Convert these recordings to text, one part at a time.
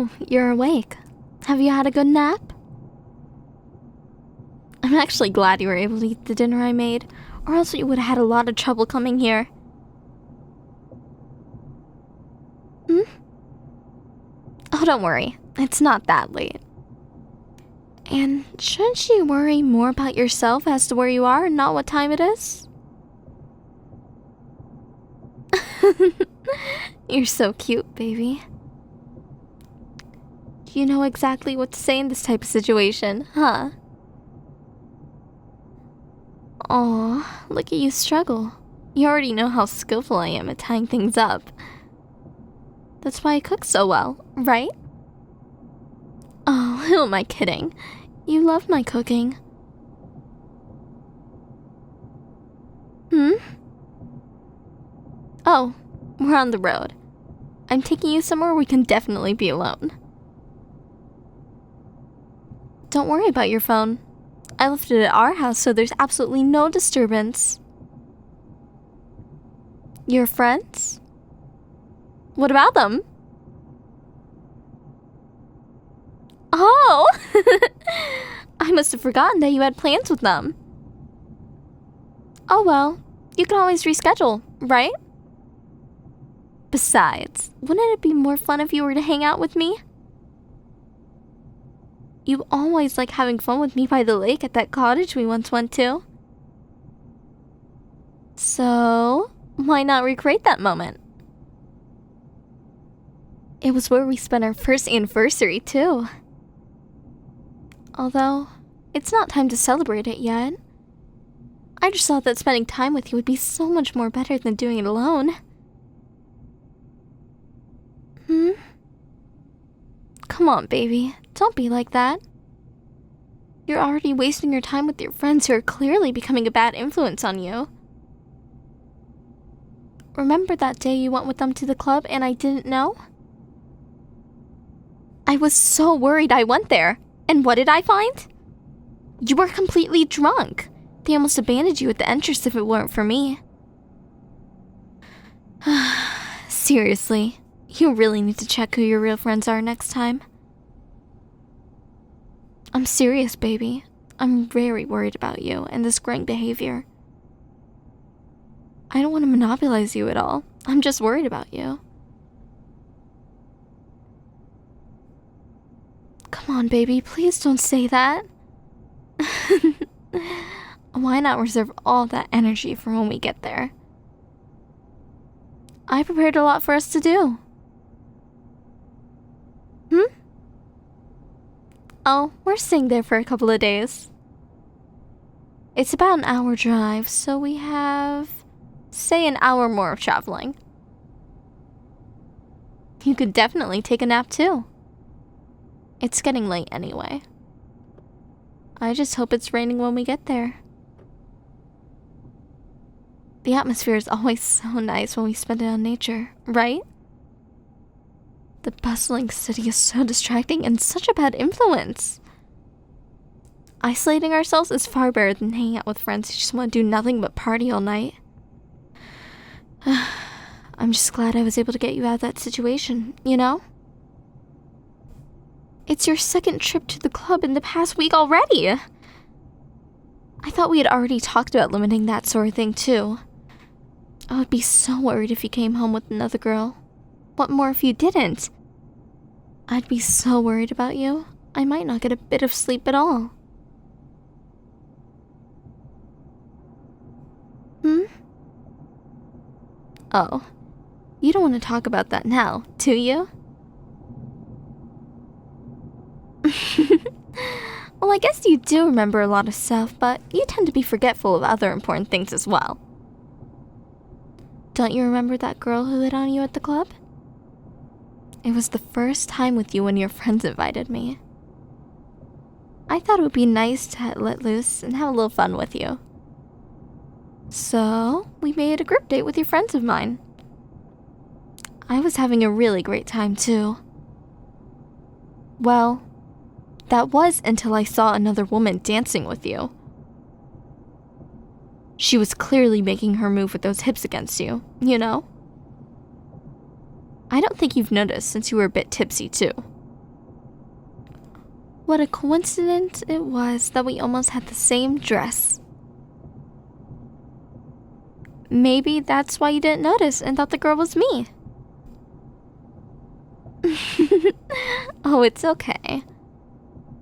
Oh, you're awake. Have you had a good nap? I'm actually glad you were able to eat the dinner I made, or else you would have had a lot of trouble coming here. Oh, don't worry. It's not that late. And shouldn't you worry more about yourself as to where you are and not what time it is? You're so cute, baby. You know exactly what to say in this type of situation, huh? Aw, look at you struggle. You already know how skillful I am at tying things up. That's why I cook so well, right? Oh, who am I kidding? You love my cooking. Oh, we're on the road. I'm taking you somewhere we can definitely be alone. Don't worry about your phone. I left it at our house so there's absolutely no disturbance. Your friends? What about them? Oh! I must have forgotten that you had plans with them. Oh well, you can always reschedule, right? Besides, wouldn't it be more fun if you were to hang out with me? You always like having fun with me by the lake at that cottage we once went to. So, why not recreate that moment? It was where we spent our first anniversary, too. Although, it's not time to celebrate it yet. I just thought that spending time with you would be so much more better than doing it alone. Come on, baby. Don't be like that. You're already wasting your time with your friends who are clearly becoming a bad influence on you. Remember that day you went with them to the club and I didn't know? I was so worried I went there. And what did I find? You were completely drunk. They almost abandoned you at the entrance if it weren't for me. Seriously, you really need to check who your real friends are next time. I'm serious, baby. I'm very worried about you and this growing behavior. I don't want to monopolize you at all. I'm just worried about you. Come on, baby, please don't say that. Why not reserve all that energy for when we get there? I prepared a lot for us to do. Oh, we're staying there for a couple of days. It's about an hour drive, so we have, say, an hour more of traveling. You could definitely take a nap too. It's getting late anyway. I just hope it's raining when we get there. The atmosphere is always so nice when we spend it on nature, right? The bustling city is so distracting and such a bad influence. Isolating ourselves is far better than hanging out with friends who just want to do nothing but party all night. I'm just glad I was able to get you out of that situation, you know? It's your second trip to the club in the past week already. I thought we had already talked about limiting that sort of thing too. I would be so worried if you came home with another girl. What more if you didn't? I'd be so worried about you. I might not get a bit of sleep at all. Oh, you don't want to talk about that now, do you? Well, I guess you do remember a lot of stuff, but you tend to be forgetful of other important things as well. Don't you remember that girl who hit on you at the club? It was the first time with you when your friends invited me. I thought it would be nice to let loose and have a little fun with you. So, we made a group date with your friends of mine. I was having a really great time too. Well, that was until I saw another woman dancing with you. She was clearly making her move with those hips against you, you know? I don't think you've noticed since you were a bit tipsy too. What a coincidence it was that we almost had the same dress. Maybe that's why you didn't notice and thought the girl was me. Oh, it's okay.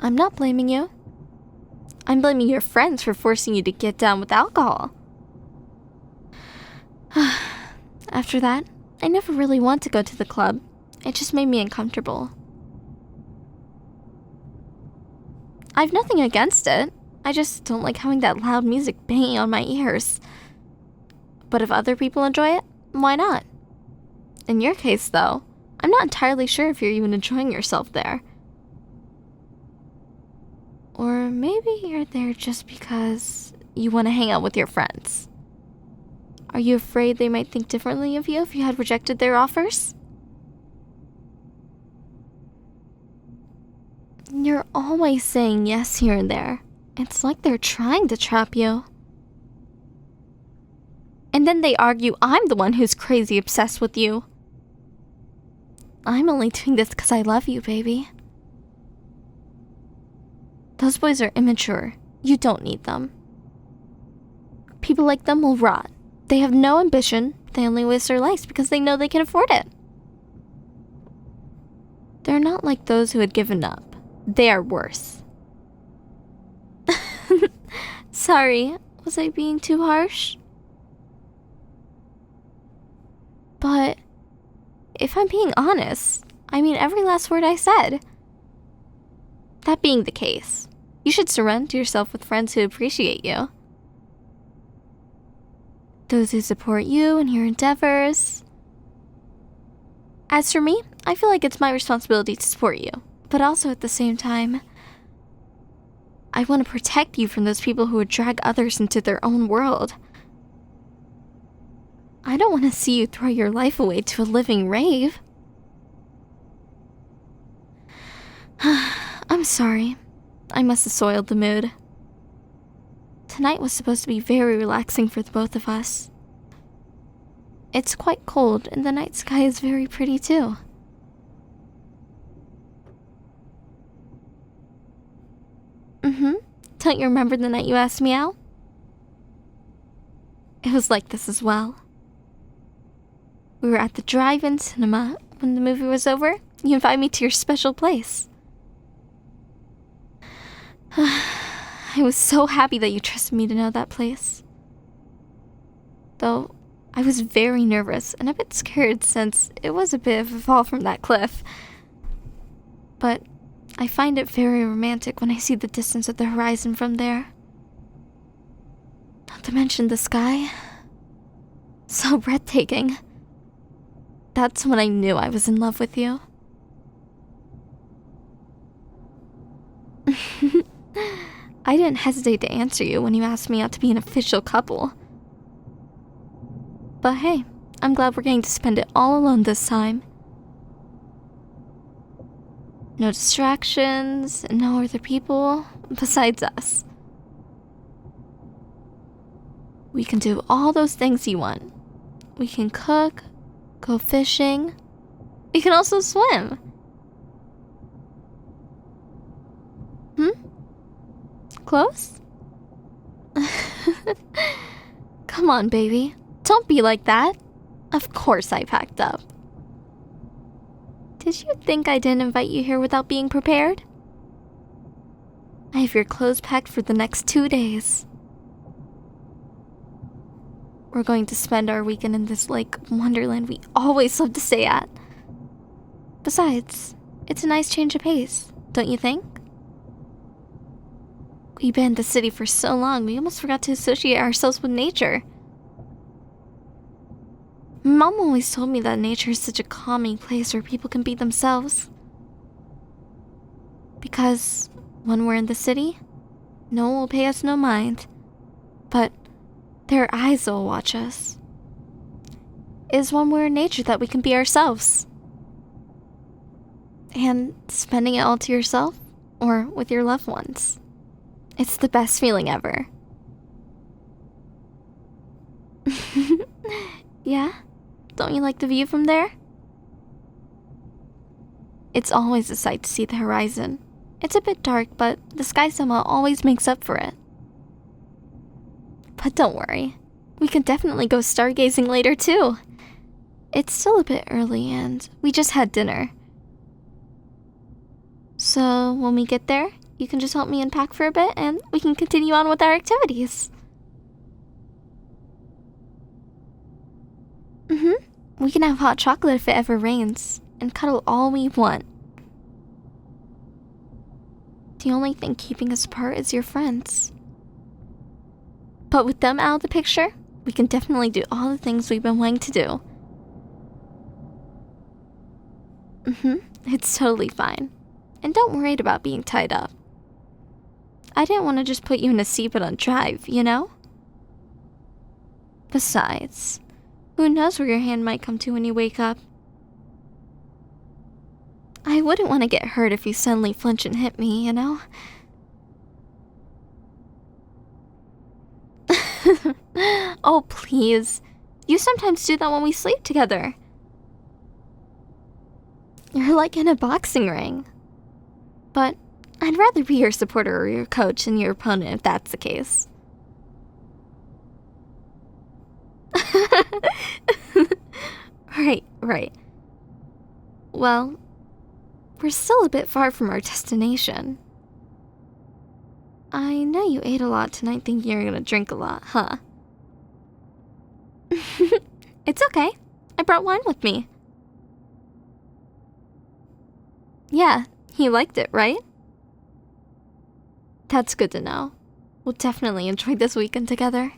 I'm not blaming you. I'm blaming your friends for forcing you to get down with alcohol. After that, I never really wanted to go to the club. It just made me uncomfortable. I've nothing against it. I just don't like having that loud music banging on my ears. But if other people enjoy it, why not? In your case, though, I'm not entirely sure if you're even enjoying yourself there. Or maybe you're there just because you want to hang out with your friends. Are you afraid they might think differently of you if you had rejected their offers? You're always saying yes here and there. It's like they're trying to trap you. And then they argue I'm the one who's crazy obsessed with you. I'm only doing this because I love you, baby. Those boys are immature. You don't need them. People like them will rot. They have no ambition. They only waste their lives because they know they can afford it. They're not like those who had given up. They are worse. Sorry, was I being too harsh? But if I'm being honest, I mean every last word I said. That being the case, you should surround yourself with friends who appreciate you. Those who support you in your endeavors. As for me, I feel like it's my responsibility to support you, but also at the same time, I want to protect you from those people who would drag others into their own world. I don't want to see you throw your life away to a living rave. I'm sorry. I must have soiled the mood. Tonight was supposed to be very relaxing for the both of us. It's quite cold, and the night sky is very pretty too. Don't you remember the night you asked me out? It was like this as well. We were at the drive-in cinema. When the movie was over, you invited me to your special place. I was so happy that you trusted me to know that place. Though, I was very nervous and a bit scared since it was a bit of a fall from that cliff. But I find it very romantic when I see the distance of the horizon from there. Not to mention the sky. So breathtaking. That's when I knew I was in love with you. I didn't hesitate to answer you when you asked me out to be an official couple. But hey, I'm glad we're getting to spend it all alone this time. No distractions, and no other people besides us. We can do all those things you want. We can cook, go fishing. We can also swim. Close? Come on, baby. Don't be like that. Of course I packed up. Did you think I didn't invite you here without being prepared? I have your clothes packed for the next 2 days. We're going to spend our weekend in this lake wonderland we always love to stay at. Besides, it's a nice change of pace, don't you think? We've been in the city for so long, we almost forgot to associate ourselves with nature. Mom always told me that nature is such a calming place where people can be themselves. Because when we're in the city, no one will pay us no mind, but their eyes will watch us. It is when we're in nature that we can be ourselves. And spending it all to yourself, or with your loved ones, it's the best feeling ever. Yeah? Don't you like the view from there? It's always a sight to see the horizon. It's a bit dark, but the sky somehow always makes up for it. But don't worry, we can definitely go stargazing later too. It's still a bit early and we just had dinner. So when we get there, you can just help me unpack for a bit and we can continue on with our activities. We can have hot chocolate if it ever rains, and cuddle all we want. The only thing keeping us apart is your friends. But with them out of the picture, we can definitely do all the things we've been wanting to do. It's totally fine. And don't worry about being tied up. I didn't want to just put you in a seatbelt on drive, you know? Besides, who knows where your hand might come to when you wake up? I wouldn't want to get hurt if you suddenly flinch and hit me, you know? Oh, please. You sometimes do that when we sleep together. You're like in a boxing ring. But I'd rather be your supporter or your coach than your opponent if that's the case. Right. Well, we're still a bit far from our destination. I know you ate a lot tonight thinking you're gonna drink a lot, huh? It's okay. I brought wine with me. Yeah, you liked it, right? That's good to know. We'll definitely enjoy this weekend together.